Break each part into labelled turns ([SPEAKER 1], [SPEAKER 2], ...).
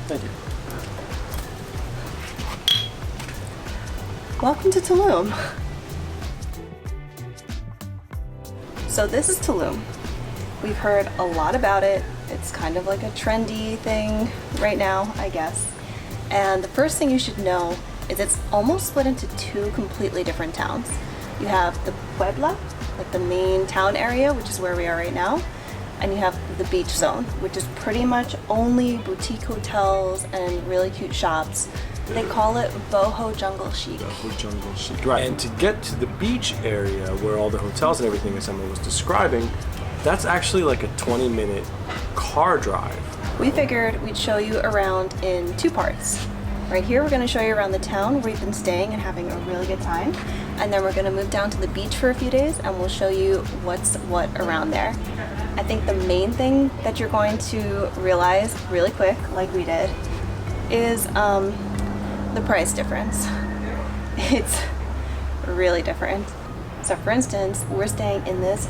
[SPEAKER 1] Thank you.
[SPEAKER 2] Welcome to Tulum. So this is Tulum. We've heard a lot about it. It's kind of like a trendy thing right now, I guess. And the first thing you should know is it's almost split into two completely different towns. You have the Puebla, like the main town area, which is where we are right now, and you have the beach zone, which is pretty much only boutique hotels and really cute shops. They call it boho jungle chic.
[SPEAKER 1] Boho jungle chic, right. And to get to the beach area where all the hotels and everything, as Emma was describing, that's actually like a 20-minute car drive.
[SPEAKER 2] We figured we'd show you around in two parts. Right here, we're gonna show you around the town where we've been staying and having a really good time. And then we're gonna move down to the beach for a few days and we'll show you what's what around there. I think the main thing that you're going to realize really quick, like we did, is the price difference. It's really different. So for instance, we're staying in this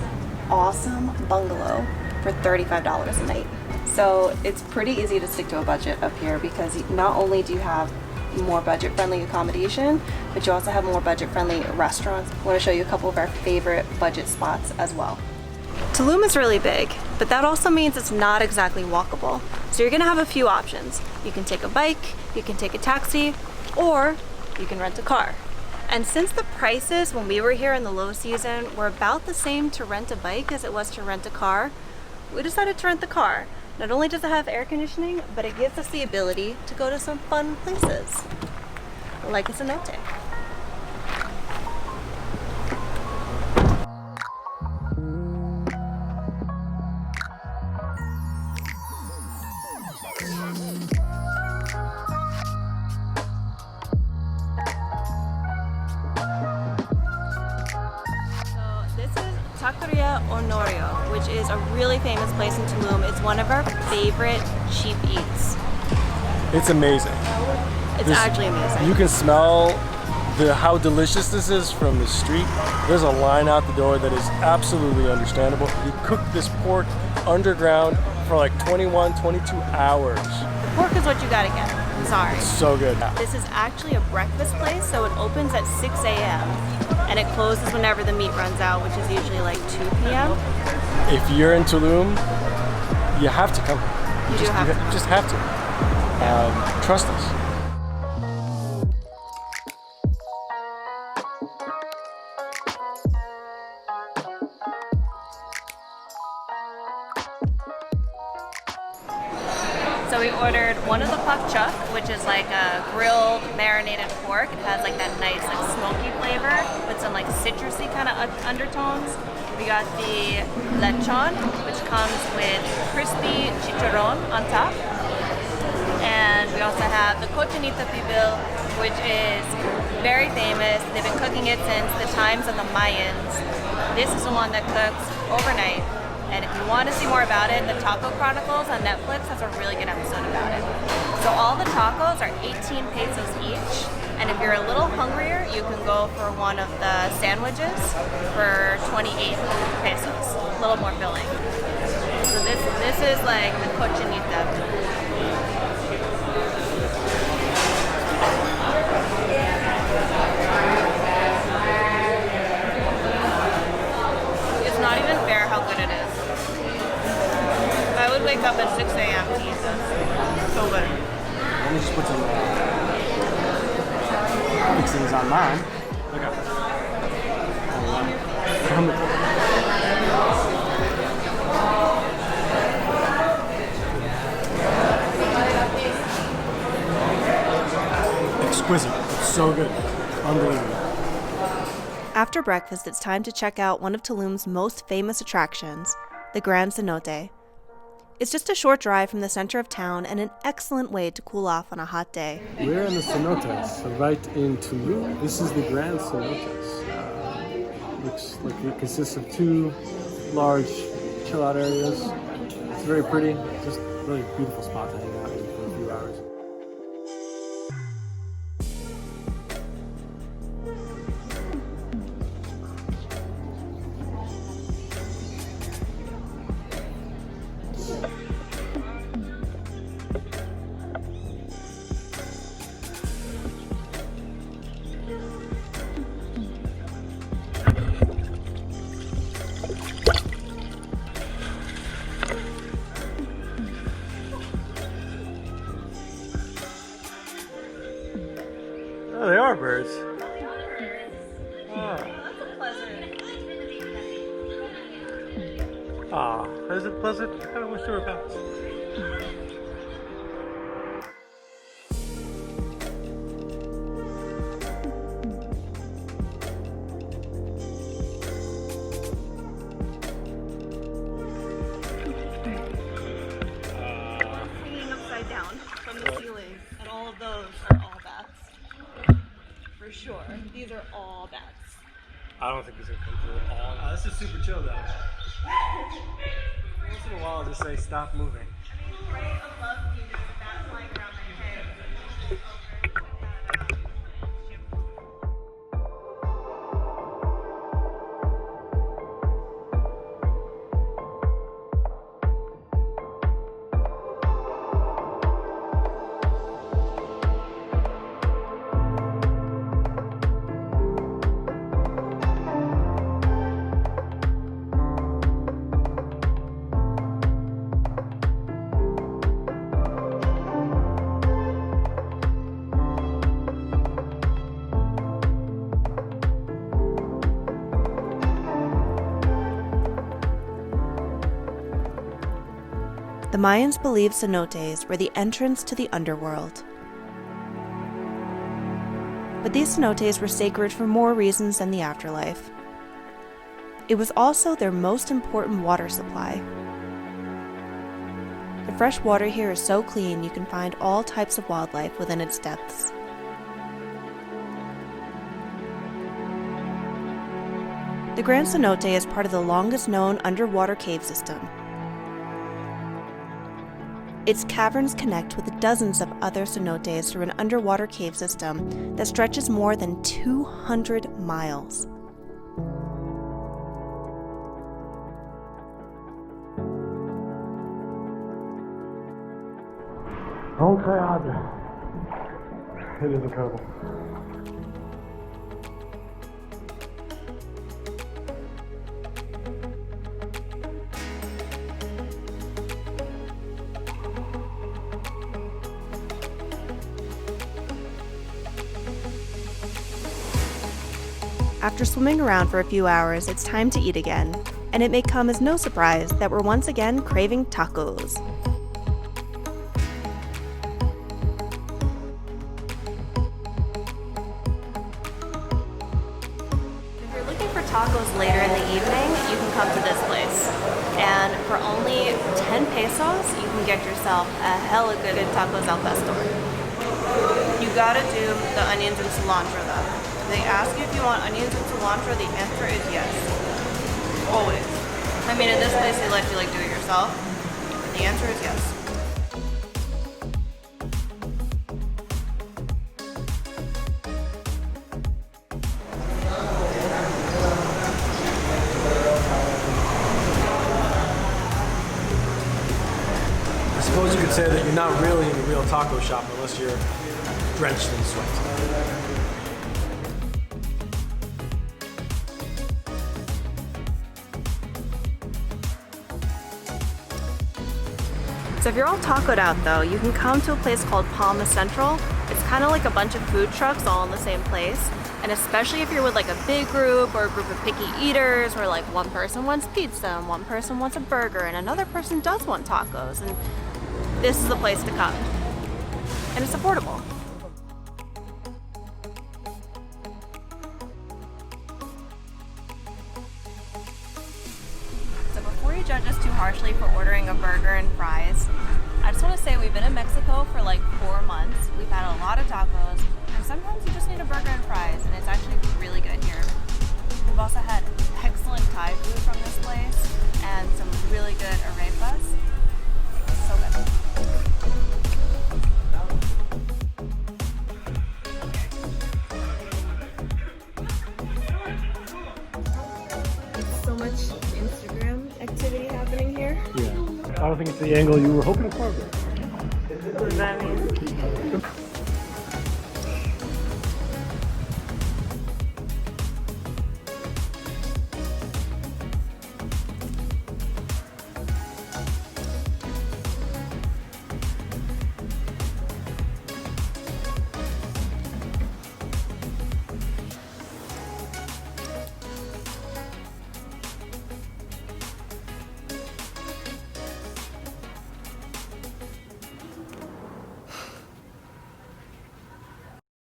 [SPEAKER 2] awesome bungalow for $35 a night. So it's pretty easy to stick to a budget up here because not only do you have more budget-friendly accommodation, but you also have more budget-friendly restaurants. I want to show you a couple of our favorite budget spots as well. Tulum is really big, but that also means it's not exactly walkable. So you're gonna have a few options. You can take a bike, you can take a taxi, or you can rent a car. And since the prices when we were here in the low season were about the same to rent a bike as it was to rent a car, we decided to rent the car. Not only does it have air conditioning, but it gives us the ability to go to some fun places, like Gran Cenote. Taqueria Honorio, which is a really famous place in Tulum. It's one of our favorite cheap eats.
[SPEAKER 1] It's amazing.
[SPEAKER 2] It's actually amazing.
[SPEAKER 1] You can smell how delicious this is from the street. There's a line out the door that is absolutely understandable. You cook this pork underground for like 21, 22 hours.
[SPEAKER 2] The pork is what you gotta get. I'm sorry.
[SPEAKER 1] It's so good.
[SPEAKER 2] This is actually a breakfast place, so it opens at 6 a.m. and it closes whenever the meat runs out, which is usually like 2 p.m.
[SPEAKER 1] If you're in Tulum, you have to come.
[SPEAKER 2] You
[SPEAKER 1] just have to. Trust us.
[SPEAKER 2] So we ordered one of the pak chuk, which is like a grilled marinated pork. It has like that nice like smoky flavor with some like citrusy kind of undertones. We got the lechon, which comes with crispy chicharron on top. And we also have the cochinita pibil, which is very famous. They've been cooking it since the times of the Mayans. This is the one that cooks overnight. And if you want to see more about it, the Taco Chronicles on Netflix has a really good episode about it. So all the tacos are 18 pesos each. And if you're a little hungrier, you can go for one of the sandwiches for 28 pesos. A little more filling. So this is like the cochinita. It's not even fair how good it is. I would wake up at 6 a.m. to eat this. So good.
[SPEAKER 1] Let me just put some fixings on mine. Okay. Exquisite. It's so good. Unbelievable.
[SPEAKER 2] After breakfast, it's time to check out one of Tulum's most famous attractions, the Gran Cenote. It's just a short drive from the center of town and an excellent way to cool off on a hot day.
[SPEAKER 1] We're in the cenotes, right in Tulum. This is the Gran Cenotes. Looks like it consists of two large chill-out areas. It's very pretty. Just a really beautiful spot to hang out in for a few hours. Oh, they are birds.
[SPEAKER 2] That's a pleasant.
[SPEAKER 1] Ah, is it pleasant? I kind of wish there were bats.
[SPEAKER 2] Hanging upside down from the ceiling, and all of those are all bats. For sure. These are all bats.
[SPEAKER 1] I don't think this is going to come through at all. This is super chill though. Once in a while, I'll just say stop moving.
[SPEAKER 2] I mean, right above me, there's a bat flying around my head.
[SPEAKER 3] The Mayans believed cenotes were the entrance to the underworld. But these cenotes were sacred for more reasons than the afterlife. It was also their most important water supply. The fresh water here is so clean you can find all types of wildlife within its depths. The Gran Cenote is part of the longest known underwater cave system. Its caverns connect with dozens of other cenotes through an underwater cave system that stretches more than 200 miles.
[SPEAKER 1] It is incredible.
[SPEAKER 3] After swimming around for a few hours, it's time to eat again, and it may come as no surprise that we're once again craving tacos.
[SPEAKER 2] If you're looking for tacos later in the evening, you can come to this place. And for only 10 pesos, you can get yourself a hella good tacos al pastor. You gotta do the onions and cilantro though. They ask you if you want onions and cilantro, the answer is yes. Always. I mean, in this place they let you do it yourself. The answer is yes.
[SPEAKER 1] I suppose you could say that you're not really in a real taco shop unless you're drenched in sweat.
[SPEAKER 2] So if you're all tacoed out though, you can come to a place called Palma Central. It's kind of like a bunch of food trucks all in the same place. And especially if you're with a big group or a group of picky eaters where one person wants pizza and one person wants a burger and another person does want tacos. And this is the place to come. And it's affordable. So before you judge us too harshly for ordering a burger and fries, I just want to say we've been in Mexico for 4 months. We've had a lot of tacos, and sometimes you just need a burger and fries, and it's actually really good here. We've also had excellent Thai food from this place, and some really good arepas. So good. So much Instagram activity happening here.
[SPEAKER 1] Yeah. I don't think it's the angle you were hoping for, but
[SPEAKER 2] What does that mean?